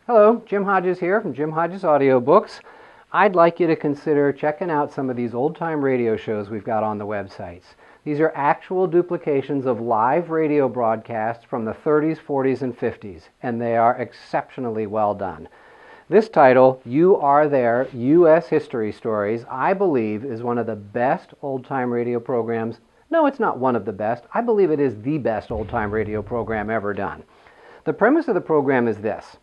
Hello, Jim Hodges here from Jim Hodges Audiobooks. I'd like you to consider checking out some of these old-time radio shows we've got on the websites. These are actual duplications of live radio broadcasts from the 30s, 40s, and 50s, and they are exceptionally well done. This title, You Are There, U.S. History Stories, I believe is one of the best old-time radio programs. No, it's not one of the best. I believe it is the best old-time radio program ever done. The premise of the program is this.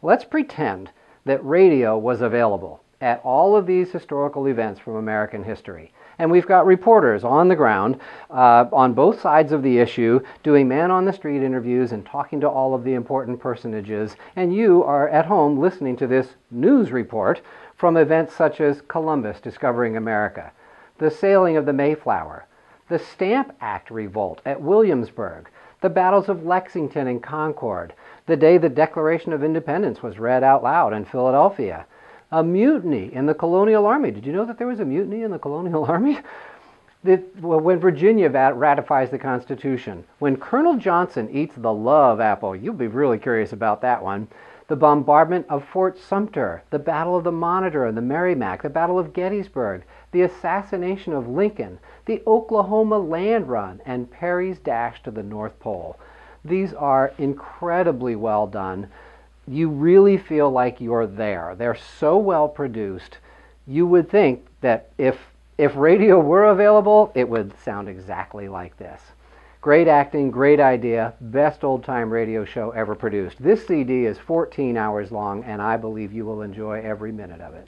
Let's pretend that radio was available at all of these historical events from American history. And we've got reporters on the ground on both sides of the issue doing man-on-the-street interviews and talking to all of the important personages. And you are at home listening to this news report from events such as Columbus discovering America, the sailing of the Mayflower, the Stamp Act revolt at Williamsburg, the battles of Lexington and Concord, the day the Declaration of Independence was read out loud in Philadelphia, a mutiny in the Colonial Army. Did you know that there was a mutiny in the Colonial Army? When Virginia ratifies the Constitution, when Colonel Johnson eats the love apple, you'll be really curious about that one, the bombardment of Fort Sumter, the Battle of the Monitor and the Merrimack, the Battle of Gettysburg, the assassination of Lincoln, the Oklahoma land run, and Perry's dash to the North Pole. These are incredibly well done. You really feel like you're there. They're so well produced. You would think that if radio were available, it would sound exactly like this. Great acting, great idea, best old-time radio show ever produced. This CD is 14 hours long, and I believe you will enjoy every minute of it.